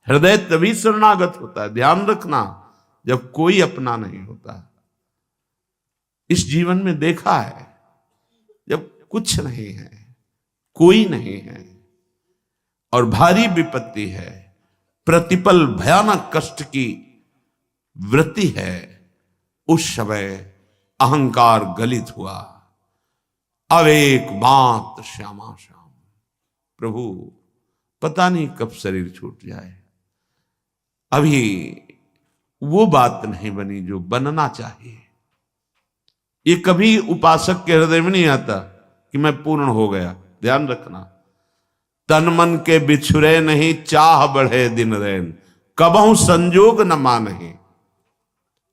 हृदय तभी शरणागत होता है, ध्यान रखना, जब कोई अपना नहीं होता। इस जीवन में देखा है, जब कुछ नहीं है, कोई नहीं है और भारी विपत्ति है, प्रतिपल भयानक कष्ट की वृत्ति है, उस समय अहंकार गलित हुआ। अब एक मात्र श्यामा श्याम, प्रभु पता नहीं कब शरीर छूट जाए। अभी वो बात नहीं बनी जो बनना चाहिए। ये कभी उपासक के हृदय में नहीं आता कि मैं पूर्ण हो गया। ध्यान रखना, तन मन के बिछुरे नहीं, चाह बढ़े दिन रैन, कबहू संजोग न मानहि,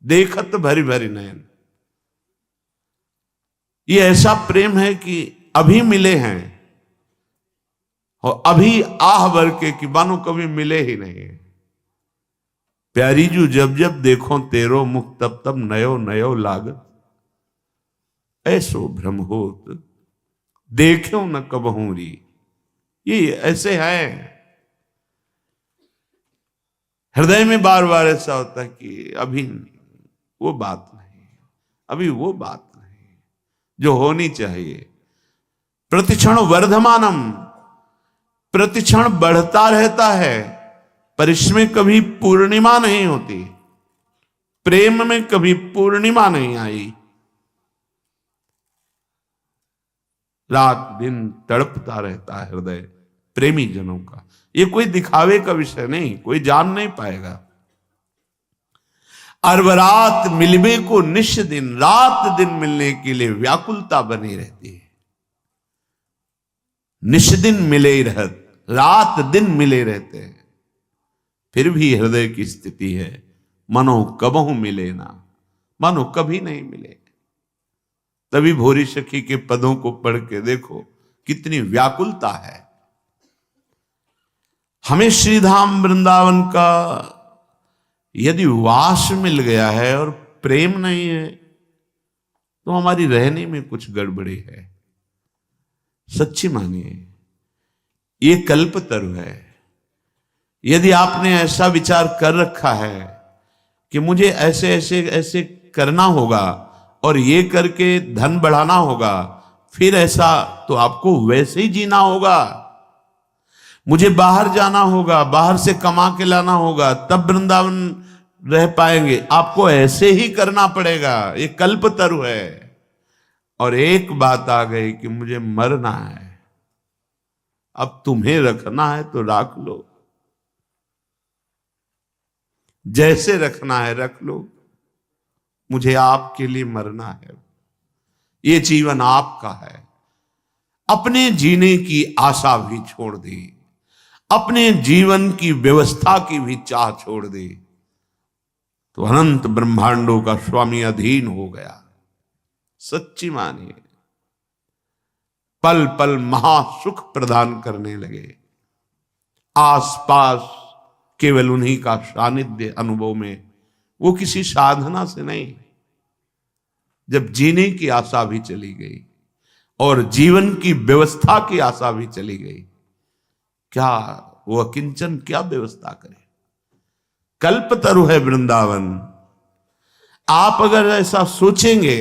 देखत भरी भरी नयन। ये ऐसा प्रेम है कि अभी मिले हैं और अभी आह भर के कि मानो कभी मिले ही नहीं। प्यारी जू जब जब देखो तेरो मुख, तब तब नयो नयो लागत, ऐसो भ्रम होत देखो न कबहू री। ये ऐसे है, हृदय में बार बार ऐसा होता है कि अभी वो बात नहीं, अभी वो बात नहीं जो होनी चाहिए। प्रतिक्षण वर्धमानम, प्रतिक्षण बढ़ता रहता है, पर इसमें कभी पूर्णिमा नहीं होती। प्रेम में कभी पूर्णिमा नहीं आई। रात दिन तड़पता रहता है हृदय प्रेमी जनों का। ये कोई दिखावे का विषय नहीं, कोई जान नहीं पाएगा। अरबरात मिलबे को निश दिन, रात दिन मिलने के लिए व्याकुलता बनी रहती है। निश दिन मिले ही रहत, रात दिन मिले रहते हैं, फिर भी हृदय की स्थिति है मनो कबहू मिले ना, मानो कभी नहीं मिले। तभी भोरी सखी के पदों को पढ़ के देखो कितनी व्याकुलता है। हमें श्रीधाम वृंदावन का यदि वास मिल गया है और प्रेम नहीं है, तो हमारी रहने में कुछ गड़बड़ी है। सच्ची मानिए, ये कल्पतरु है। यदि आपने ऐसा विचार कर रखा है कि मुझे ऐसे ऐसे ऐसे करना होगा और ये करके धन बढ़ाना होगा, फिर ऐसा तो आपको वैसे ही जीना होगा। मुझे बाहर जाना होगा, बाहर से कमा के लाना होगा, तब वृंदावन रह पाएंगे, आपको ऐसे ही करना पड़ेगा। ये कल्पतरु है। और एक बात आ गई कि मुझे मरना है, अब तुम्हें रखना है तो रख लो, जैसे रखना है रख लो, मुझे आपके लिए मरना है। ये जीवन आपका है। अपने जीने की आशा भी छोड़ दी, अपने जीवन की व्यवस्था की भी चाह छोड़ दी, तो अनंत ब्रह्मांडों का स्वामी अधीन हो गया। सच्ची मानिए, पल पल महासुख प्रदान करने लगे। आसपास केवल उन्हीं का सानिध्य अनुभव में, वो किसी साधना से नहीं। जब जीने की आशा भी चली गई और जीवन की व्यवस्था की आशा भी चली गई, क्या वो अकिंचन क्या व्यवस्था करे। कल्पतरु है वृंदावन। आप अगर ऐसा सोचेंगे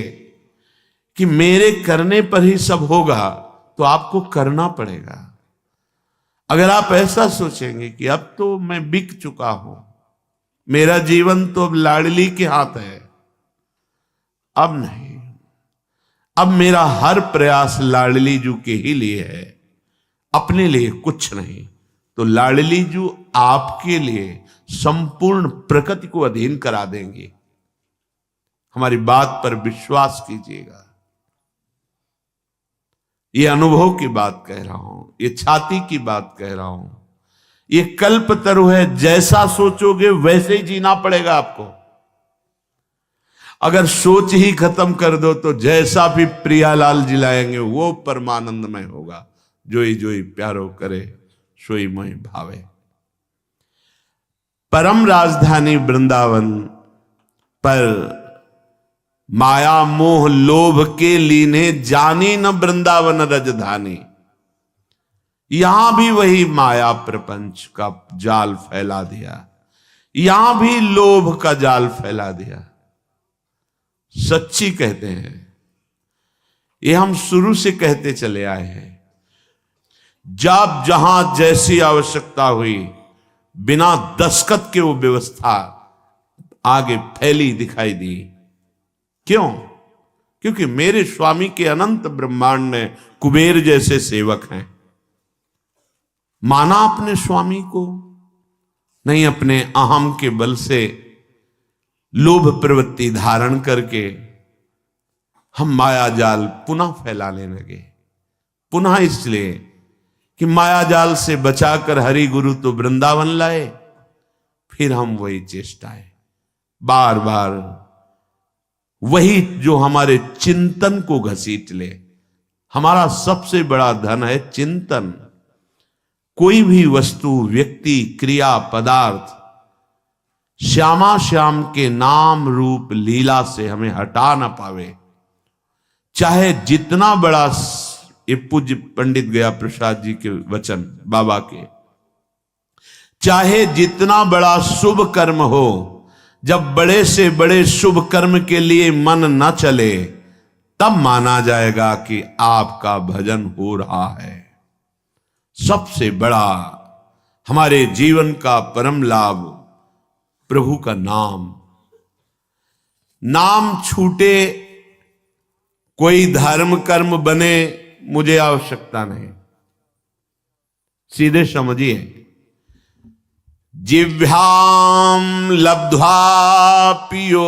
कि मेरे करने पर ही सब होगा, तो आपको करना पड़ेगा। अगर आप ऐसा सोचेंगे कि अब तो मैं बिक चुका हूं, मेरा जीवन तो अब लाडली के हाथ है, अब नहीं, अब मेरा हर प्रयास लाडली जू के ही लिए है, अपने लिए कुछ नहीं, तो लाडली जू आपके लिए संपूर्ण प्रकृति को अधीन करा देंगे। हमारी बात पर विश्वास कीजिएगा। ये अनुभव की बात कह रहा हूं, ये छाती की बात कह रहा हूं। ये कल्पतरु है, जैसा सोचोगे वैसे ही जीना पड़ेगा आपको। अगर सोच ही खत्म कर दो तो जैसा भी प्रियालाल जिलाएंगे वो परमानंदमय होगा। जोई प्यारो करे सोई मोहि भावे। परम राजधानी वृंदावन पर माया मोह लोभ के लीने जानी न वृंदावन रजधानी। यहां भी वही माया प्रपंच का जाल फैला दिया, यहां भी लोभ का जाल फैला दिया। सच्ची कहते हैं, ये हम शुरू से कहते चले आए हैं। जब जहां जैसी आवश्यकता हुई, बिना दस्तखत के वो व्यवस्था आगे फैली दिखाई दी। क्यों? क्योंकि मेरे स्वामी के अनंत ब्रह्मांड में कुबेर जैसे सेवक हैं। माना अपने स्वामी को, नहीं अपने अहम के बल से लोभ प्रवृत्ति धारण करके हम माया जाल पुनः फैलाने लगे। पुनः इसलिए कि माया जाल से बचाकर हरि गुरु तो वृंदावन लाए, फिर हम वही चेष्टाएं बार बार, वही जो हमारे चिंतन को घसीट ले। हमारा सबसे बड़ा धन है चिंतन। कोई भी वस्तु, व्यक्ति, क्रिया, पदार्थ श्यामा श्याम के नाम रूप लीला से हमें हटा ना पावे। चाहे जितना बड़ा, ये पूज्य पंडित गया प्रसाद जी के वचन बाबा के, चाहे जितना बड़ा शुभ कर्म हो, जब बड़े से बड़े शुभ कर्म के लिए मन न चले, तब माना जाएगा कि आपका भजन हो रहा है। सबसे बड़ा हमारे जीवन का परम लाभ प्रभु का नाम। नाम छूटे, कोई धर्म कर्म बने, मुझे आवश्यकता नहीं। सीधे समझिए, जिह्वाम लब्ध्वा पियो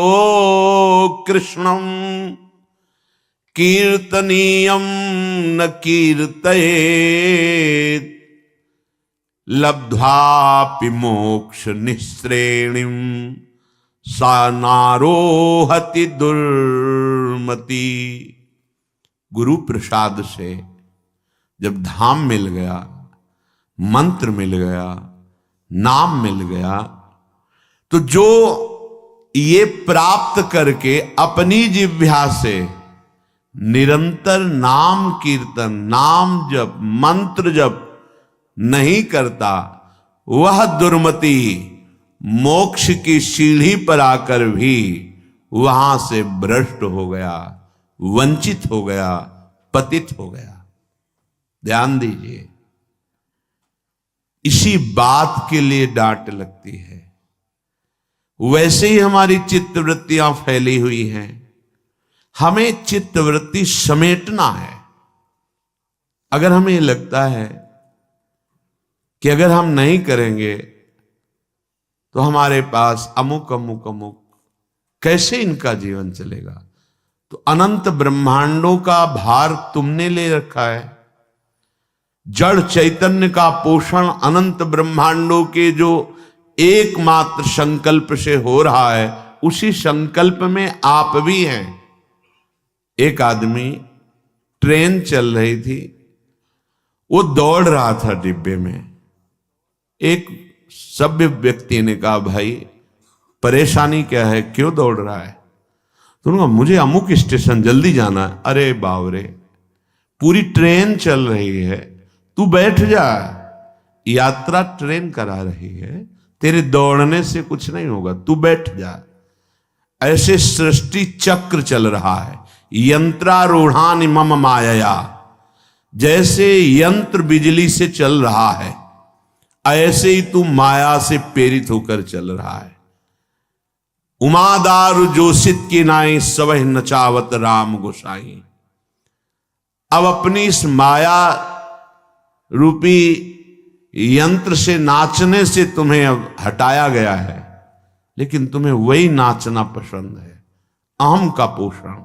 कृष्णम कीर्तनीयम न कीर्तयेत् लब्ध्वापि मोक्ष निःश्रेणिम सा नारोहति दुर्मति। गुरु प्रसाद से जब धाम मिल गया, मंत्र मिल गया, नाम मिल गया, तो जो ये प्राप्त करके अपनी जिह्वा से निरंतर नाम कीर्तन, नाम जप, मंत्र जप नहीं करता, वह दुर्मति मोक्ष की सीढ़ी पर आकर भी वहां से भ्रष्ट हो गया, वंचित हो गया, पतित हो गया। ध्यान दीजिए, इसी बात के लिए डांट लगती है। वैसे ही हमारी चित्तवृत्तियां फैली हुई हैं, हमें चित्तवृत्ति समेटना है। अगर हमें लगता है कि अगर हम नहीं करेंगे तो हमारे पास अमुक अमुक अमुक, कैसे इनका जीवन चलेगा? तो अनंत ब्रह्मांडों का भार तुमने ले रखा है। जड़ चैतन्य का पोषण अनंत ब्रह्मांडों के जो एकमात्र संकल्प से हो रहा है, उसी संकल्प में आप भी हैं। एक आदमी, ट्रेन चल रही थी, वो दौड़ रहा था डिब्बे में। एक सभ्य व्यक्ति ने कहा, भाई परेशानी क्या है, क्यों दौड़ रहा है? तो उन्होंने कहा, मुझे अमुक स्टेशन जल्दी जाना है। अरे बावरे, पूरी ट्रेन चल रही है, तू बैठ जा, यात्रा ट्रेन करा रही है, तेरे दौड़ने से कुछ नहीं होगा, तू बैठ जा। ऐसे सृष्टि चक्र चल रहा है, यंत्रारूढ़ानि मम मायया, जैसे यंत्र बिजली से चल रहा है, ऐसे ही तू माया से प्रेरित होकर चल रहा है। उमादारु जोशित की नाई सबह नचावत राम गोसाई। अब अपनी इस माया रूपी यंत्र से नाचने से तुम्हें अब हटाया गया है, लेकिन तुम्हें वही नाचना पसंद है, अहम का पोषण।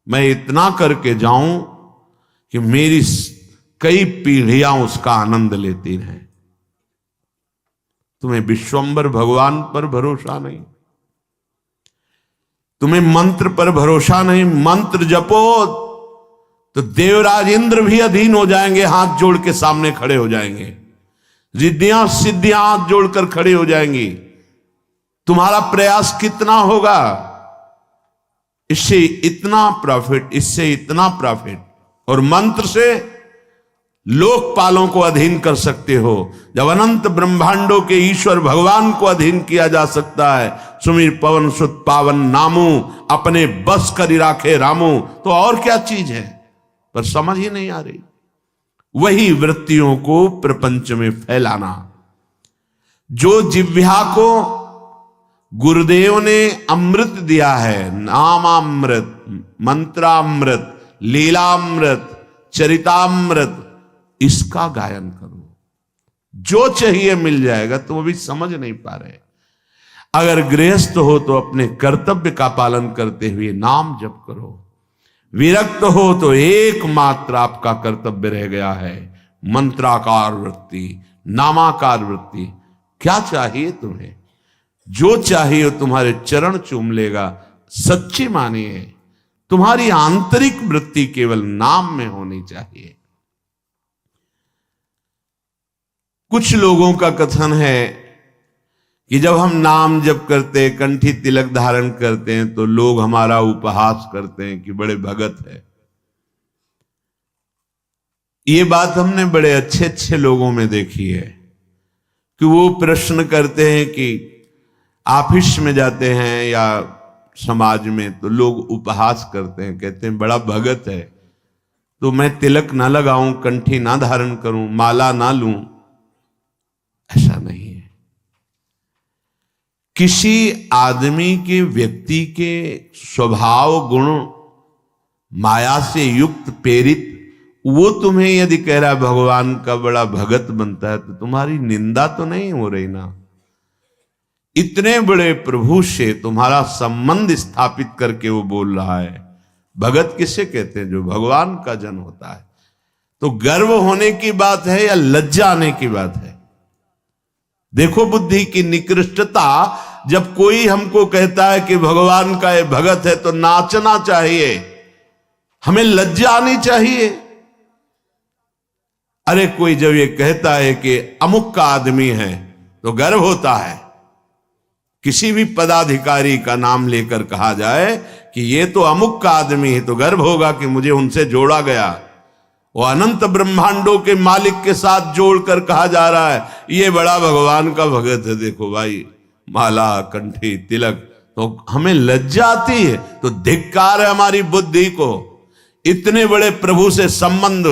मैं इतना करके जाऊं कि मेरी कई पीढ़ियां उसका आनंद लेती रहें। तुम्हें विश्वंबर भगवान पर भरोसा नहीं, तुम्हें मंत्र पर भरोसा नहीं। मंत्र जपो तो देवराज इंद्र भी अधीन हो जाएंगे, हाथ जोड़ के सामने खड़े हो जाएंगे। रिद्धियां सिद्धियां हाथ जोड़कर खड़े हो जाएंगी। तुम्हारा प्रयास कितना होगा, इससे इतना प्रॉफिट, इससे इतना प्रॉफिट। और मंत्र से लोकपालों को अधीन कर सकते हो, जब अनंत ब्रह्मांडों के ईश्वर भगवान को अधीन किया जा सकता है, सुमिर पवन सुत पावन नामू अपने बस करी राखे रामू, तो और क्या चीज है? पर समझ ही नहीं आ रही। वही वृत्तियों को प्रपंच में फैलाना। जो जिह्वा को गुरुदेव ने अमृत दिया है, नामामृत, मंत्रामृत, लीलामृत, चरितामृत, इसका गायन करो। जो चाहिए मिल जाएगा, तो वो भी समझ नहीं पा रहे। अगर गृहस्थ हो तो अपने कर्तव्य का पालन करते हुए नाम जप करो। विरक्त हो तो एकमात्र आपका कर्तव्य रह गया है मंत्राकार वृत्ति, नामाकार वृत्ति। क्या चाहिए तुम्हें? जो चाहिए तुम्हारे चरण चूम लेगा। सच्ची मानिए, तुम्हारी आंतरिक वृत्ति केवल नाम में होनी चाहिए। कुछ लोगों का कथन है कि जब हम नाम जप करते, कंठी तिलक धारण करते हैं, तो लोग हमारा उपहास करते हैं कि बड़े भगत है। ये बात हमने बड़े अच्छे अच्छे लोगों में देखी है कि वो प्रश्न करते हैं कि ऑफिस में जाते हैं या समाज में, तो लोग उपहास करते हैं, कहते हैं बड़ा भगत है, तो मैं तिलक ना लगाऊं, कंठी ना धारण करूं, माला ना लूं। ऐसा नहीं है। किसी आदमी के, व्यक्ति के स्वभाव गुण माया से युक्त प्रेरित, वो तुम्हें यदि कह रहा है भगवान का बड़ा भगत बनता है, तो तुम्हारी निंदा तो नहीं हो रही ना। इतने बड़े प्रभु से तुम्हारा संबंध स्थापित करके वो बोल रहा है। भगत किसे कहते हैं? जो भगवान का जन होता है। तो गर्व होने की बात है या लज्जा आने की बात है? देखो बुद्धि की निकृष्टता। जब कोई हमको कहता है कि भगवान का ये भगत है, तो नाचना चाहिए, हमें लज्जा आनी चाहिए। अरे कोई जब ये कहता है कि अमुक का आदमी है, तो गर्व होता है। किसी भी पदाधिकारी का नाम लेकर कहा जाए कि ये तो अमुक का आदमी है, तो गर्व होगा कि मुझे उनसे जोड़ा गया। वो अनंत ब्रह्मांडों के मालिक के साथ जोड़कर कहा जा रहा है ये बड़ा भगवान का भगत है। देखो भाई, माला, कंठी, तिलक, तो हमें लज्जा आती है। तो धिक्कार है हमारी बुद्धि को। इतने बड़े प्रभु से संबंध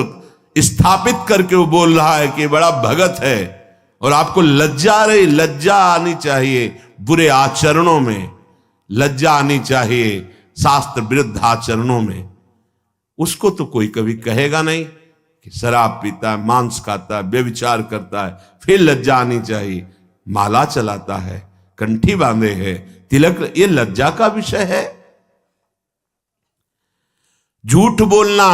स्थापित करके वो बोल रहा है कि बड़ा भगत है, और आपको लज्जा आ रही। लज्जा आनी चाहिए बुरे आचरणों में, लज्जा आनी चाहिए शास्त्र विरुद्ध आचरणों में। उसको तो कोई कभी कहेगा नहीं कि शराब पीता है, मांस खाता है, व्यभिचार करता है, फिर लज्जा आनी चाहिए। माला चलाता है, कंठी बांधे है, तिलक, ये लज्जा का विषय है। झूठ बोलना,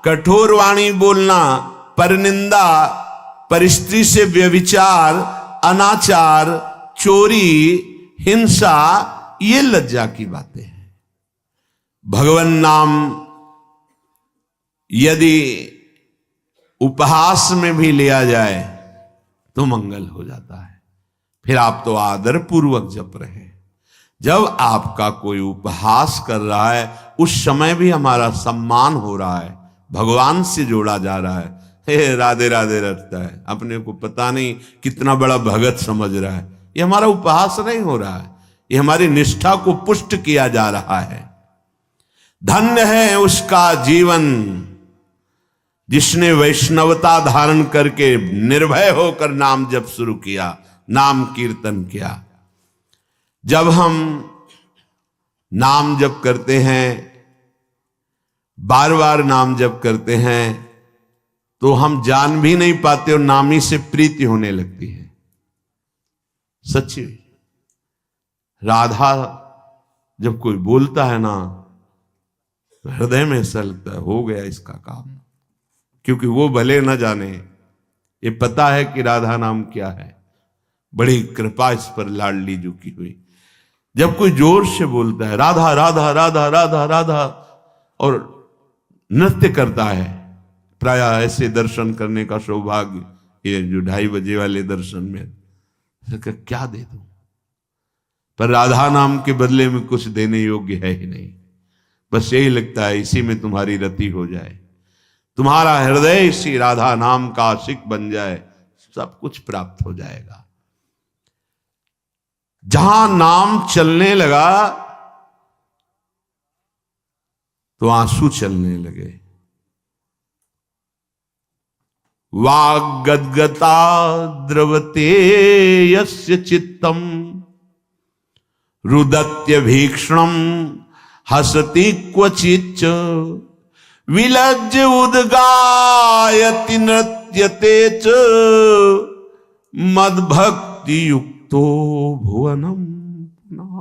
कठोर वाणी बोलना, परनिंदा, परिस्त्री से व्यभिचार, अनाचार, चोरी, हिंसा, ये लज्जा की बातें हैं। भगवान नाम यदि उपहास में भी लिया जाए तो मंगल हो जाता है। फिर आप तो आदर पूर्वक जप रहे हैं। जब आपका कोई उपहास कर रहा है, उस समय भी हमारा सम्मान हो रहा है, भगवान से जोड़ा जा रहा है। हे राधे राधे रटता है, अपने को पता नहीं कितना बड़ा भगत समझ रहा है। ये हमारा उपहास नहीं हो रहा है, ये हमारी निष्ठा को पुष्ट किया जा रहा है। धन्य है उसका जीवन जिसने वैष्णवता धारण करके निर्भय होकर नाम जप शुरू किया, नाम कीर्तन किया। जब हम नाम जप करते हैं, बार बार नाम जप करते हैं, तो हम जान भी नहीं पाते और नामी से प्रीति होने लगती है। सच्ची राधा जब कोई बोलता है ना, हृदय में ऐसा लगता है हो गया इसका काम। क्योंकि वो भले न जाने, ये पता है कि राधा नाम क्या है। बड़ी कृपा इस पर लाडली जी की हुई। जब कोई जोर से बोलता है राधा राधा राधा राधा राधा और नृत्य करता है, प्राय ऐसे दर्शन करने का सौभाग्य, ये जो 2:30 बजे वाले दर्शन में, क्या दे दूं, पर राधा नाम के बदले में कुछ देने योग्य है ही नहीं। बस यही लगता है इसी में तुम्हारी रति हो जाए। तुम्हारा हृदय श्री राधा नाम का आशिक बन जाए, सब कुछ प्राप्त हो जाएगा। जहां नाम चलने लगा तो आंसू चलने लगे। वाग्गद्गता द्रवते यस्य चित्तम रुदत्य भीक्षणम हसति क्वचिच्च विलज्ज उद्गायति नृत्यते च मद्भक्ति युक्तो भुवनम पुनः।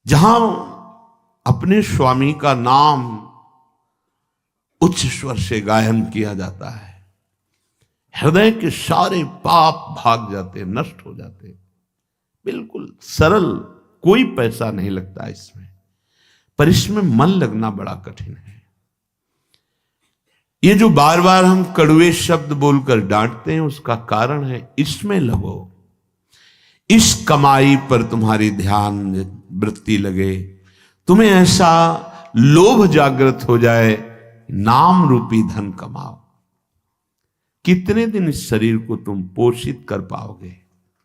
जहां अपने स्वामी का नाम उच्च स्वर से गायन किया जाता है, हृदय के सारे पाप भाग जाते, नष्ट हो जाते। बिल्कुल सरल, कोई पैसा नहीं लगता इसमें, पर इसमें मन लगना बड़ा कठिन है। ये जो बार बार हम कड़वे शब्द बोलकर डांटते हैं, उसका कारण है इसमें लगो, इस कमाई पर तुम्हारी ध्यान वृत्ति लगे, तुम्हें ऐसा लोभ जागृत हो जाए, नाम रूपी धन कमाओ। कितने दिन इस शरीर को तुम पोषित कर पाओगे?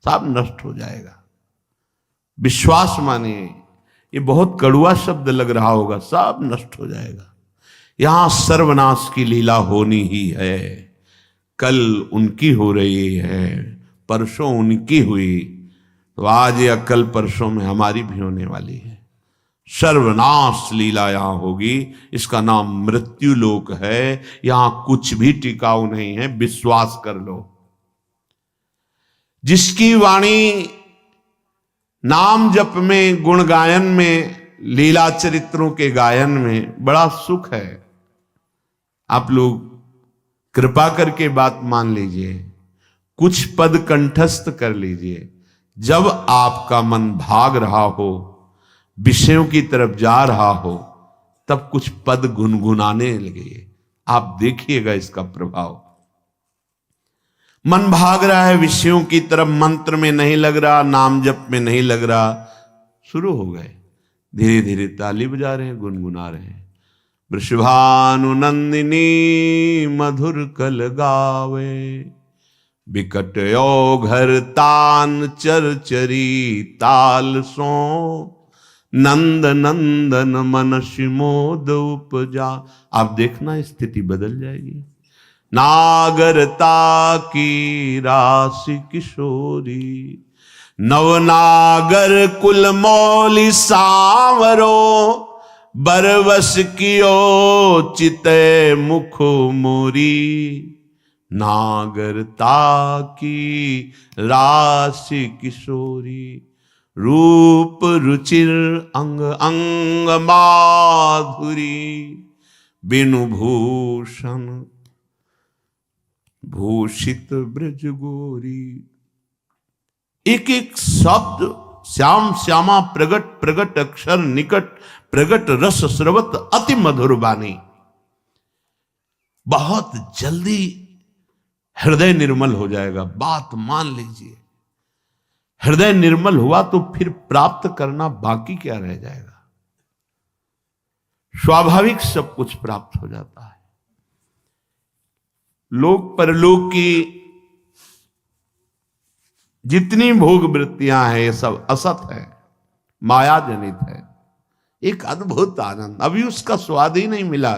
सब नष्ट हो जाएगा। विश्वास मानिए, ये बहुत कड़वा शब्द लग रहा होगा, सब नष्ट हो जाएगा। यहां सर्वनाश की लीला होनी ही है। कल उनकी हो रही है, परसों उनकी हुई, तो आज या कल परसों में हमारी भी होने वाली है। सर्वनाश लीला यहां होगी। इसका नाम मृत्यु लोक है। यहां कुछ भी टिकाऊ नहीं है, विश्वास कर लो। जिसकी वाणी नाम जप में, गुण गायन में, लीला चरित्रों के गायन में बड़ा सुख है। आप लोग कृपा करके बात मान लीजिए, कुछ पद कंठस्थ कर लीजिए। जब आपका मन भाग रहा हो, विषयों की तरफ जा रहा हो, तब कुछ पद गुनगुनाने लगे। आप देखिएगा इसका प्रभाव। मन भाग रहा है विषयों की तरफ, मंत्र में नहीं लग रहा, नाम जप में नहीं लग रहा, शुरू हो गए, धीरे धीरे ताली बजा रहे हैं, गुनगुना रहे हैं। वृषभानु नंदिनी मधुर कल गावे, बिकट घर तान चरचरी ताल सो, नंद नंदन मन शिमोद उपजा। आप देखना स्थिति बदल जाएगी। नागरता की राशि किशोरी, नवनागर कुल मौली सांवरो, बरवस कियो चिते मुख मोरी, नागरता की राशि किशोरी, रूप रुचिर अंग अंग माधुरी, बिनु भूषण भूषित ब्रज गोरी। एक एक शब्द श्याम श्यामा प्रगट प्रगट अक्षर निकट, प्रगट रस स्रवत अति मधुर बानी। बहुत जल्दी हृदय निर्मल हो जाएगा। बात मान लीजिए, हृदय निर्मल हुआ तो फिर प्राप्त करना बाकी क्या रह जाएगा? स्वाभाविक सब कुछ प्राप्त हो जाता है। लोक परलोक की जितनी भोग वृत्तियां हैं, ये सब असत है, माया जनित है। एक अद्भुत आनंद, अभी उसका स्वाद ही नहीं मिला,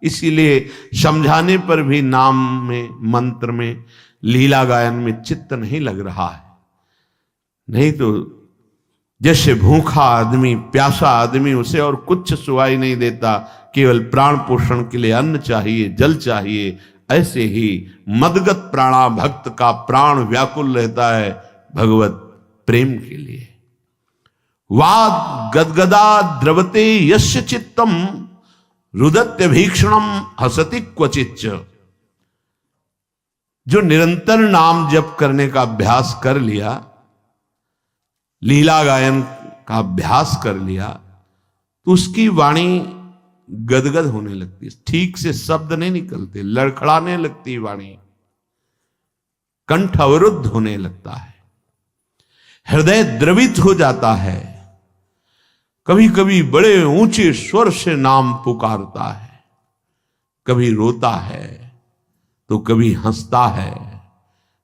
इसीलिए समझाने पर भी नाम में, मंत्र में, लीला गायन में चित्त नहीं लग रहा है। नहीं तो जैसे भूखा आदमी, प्यासा आदमी, उसे और कुछ सुवाई नहीं देता, केवल प्राण पोषण के लिए अन्न चाहिए, जल चाहिए, ऐसे ही मदगत प्राणा भक्त का प्राण व्याकुल रहता है भगवत प्रेम के लिए। वाद गदगदा द्रवते यस्य चित्तम, रुदत्य भीक्षणम हसति क्वचिच्च। जो निरंतर नाम जप करने का अभ्यास कर लिया, लीला गायन का अभ्यास कर लिया, तो उसकी वाणी गदगद होने लगती है। ठीक से शब्द नहीं निकलते, लड़खड़ाने लगती वाणी, कंठ अवरुद्ध होने लगता है, हृदय द्रवित हो जाता है। कभी कभी बड़े ऊंचे स्वर से नाम पुकारता है, कभी रोता है तो कभी हंसता है,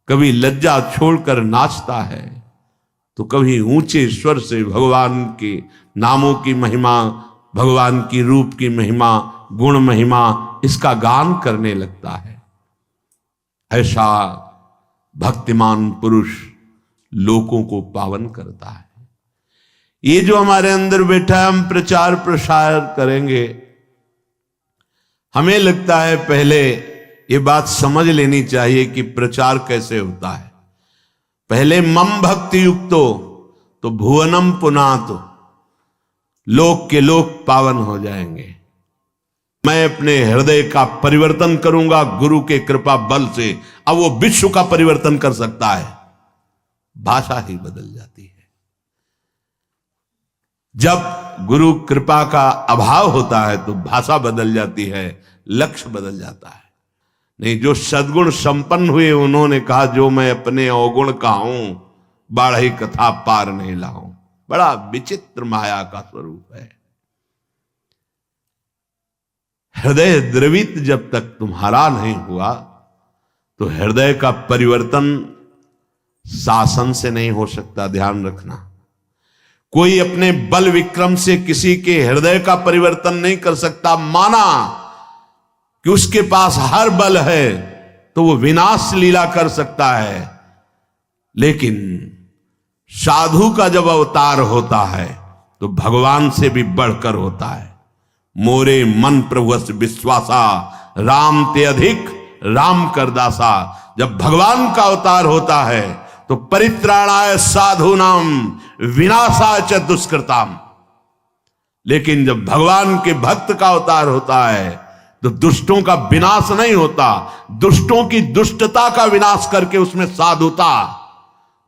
कभी लज्जा छोड़कर नाचता है तो कभी ऊंचे स्वर से भगवान के नामों की महिमा, भगवान की रूप की महिमा, गुण महिमा, इसका गान करने लगता है। ऐसा भक्तिमान पुरुष लोगों को पावन करता है। ये जो हमारे अंदर बैठा है, हम प्रचार प्रसार करेंगे, हमें लगता है पहले ये बात समझ लेनी चाहिए कि प्रचार कैसे होता है। पहले मम भक्ति युक्तो तो भुवनम पुनातो, लोक के लोक पावन हो जाएंगे। मैं अपने हृदय का परिवर्तन करूंगा गुरु के कृपा बल से। अब वो विश्व का परिवर्तन कर सकता है, भाषा ही बदल जाती है। जब गुरु कृपा का अभाव होता है तो भाषा बदल जाती है, लक्ष्य बदल जाता है। नहीं, जो सद्गुण संपन्न हुए उन्होंने कहा, जो मैं अपने अवगुण का हूं, बाढ़ी कथा पार नहीं लाऊं। बड़ा विचित्र माया का स्वरूप है। हृदय द्रवित जब तक तुम्हारा नहीं हुआ तो हृदय का परिवर्तन शासन से नहीं हो सकता। ध्यान रखना, कोई अपने बल विक्रम से किसी के हृदय का परिवर्तन नहीं कर सकता। माना कि उसके पास हर बल है तो वो विनाश लीला कर सकता है, लेकिन साधु का जब अवतार होता है तो भगवान से भी बढ़कर होता है। मोरे मन प्रभुस विश्वासा, राम ते अधिक राम कर दासा। जब भगवान का अवतार होता है तो परित्राणाय साधूनाम विनाशाय च दुष्कृताम। लेकिन जब भगवान के भक्त का अवतार होता है तो दुष्टों का विनाश नहीं होता, दुष्टों की दुष्टता का विनाश करके उसमें साधुता,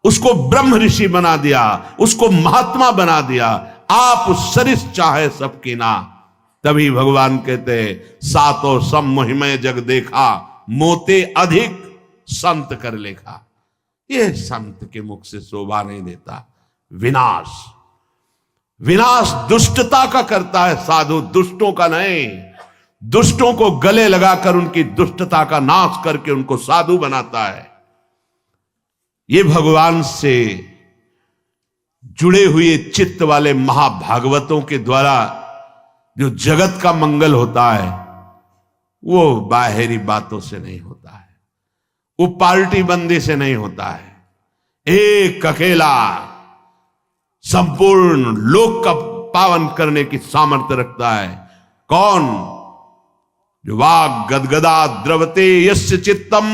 उसको ब्रह्म ऋषि बना दिया, उसको महात्मा बना दिया। आप सरिस चाहे सबकी ना, तभी भगवान कहते सातो सम मोहिमय जग देखा, मोते अधिक संत कर लेखा। ये संत के मुख से शोभा नहीं देता। विनाश, विनाश दुष्टता का करता है साधु, दुष्टों का नहीं। दुष्टों को गले लगाकर उनकी दुष्टता का नाश करके उनको साधु बनाता है। ये भगवान से जुड़े हुए चित्त वाले महाभागवतों के द्वारा जो जगत का मंगल होता है वो बाहरी बातों से नहीं होता है, वो पार्टी बंदी से नहीं होता है। एक अकेला संपूर्ण लोक का पावन करने की सामर्थ्य रखता है। कौन? जो वाग गदगदा द्रवते यस्य चित्तम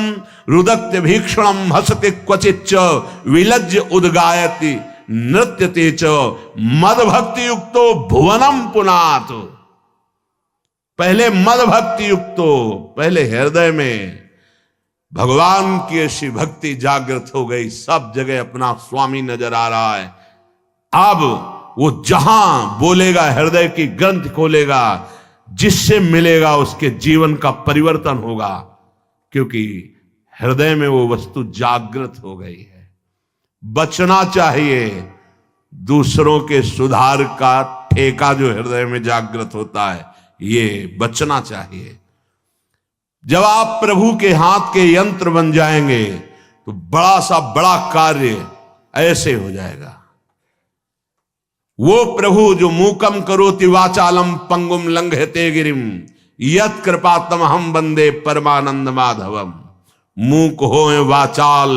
रुदत्य भीक्षणम हसते क्वचिच्च विलज्ज उद्गायति नृत्यते च मद भक्ति युक्तो भुवनम पुनात। पहले मद भक्ति युक्तो, पहले हृदय में भगवान की ऐसी भक्ति जागृत हो गई, सब जगह अपना स्वामी नजर आ रहा है। अब वो जहां बोलेगा, हृदय की ग्रंथ खोलेगा, जिससे मिलेगा उसके जीवन का परिवर्तन होगा, क्योंकि हृदय में वो वस्तु जागृत हो गई है। बचना चाहिए दूसरों के सुधार का ठेका जो हृदय में जागृत होता है, ये बचना चाहिए। जब आप प्रभु के हाथ के यंत्र बन जाएंगे तो बड़ा सा बड़ा कार्य ऐसे हो जाएगा। वो प्रभु जो मूकम करोति वाचालम पंगुम लंघयते गिरिम यत कृपातम हम बंदे परमानंद माधवम। मूक होए वाचाल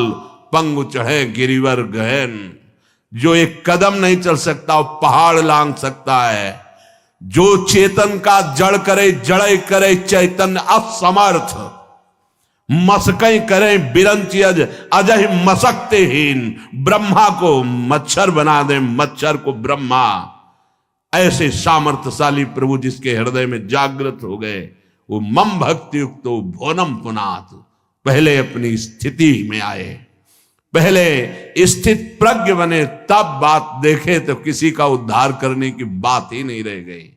पंगु चढ़े गिरिवर गहन। जो एक कदम नहीं चल सकता वो पहाड़ लांग सकता है। जो चेतन का जड़ करे जड़े करे चैतन्य असमर्थ। मसकई करे बिरंची अजय मसकते हीन। ब्रह्मा को मच्छर बना दे, मच्छर को ब्रह्मा। ऐसे सामर्थ्यशाली प्रभु जिसके हृदय में जागृत हो गए, वो मम भक्ति युक्त भोनम पुनात। पहले अपनी स्थिति में आए, पहले स्थित प्रज्ञ बने, तब बात देखे तो किसी का उद्धार करने की बात ही नहीं रह गई।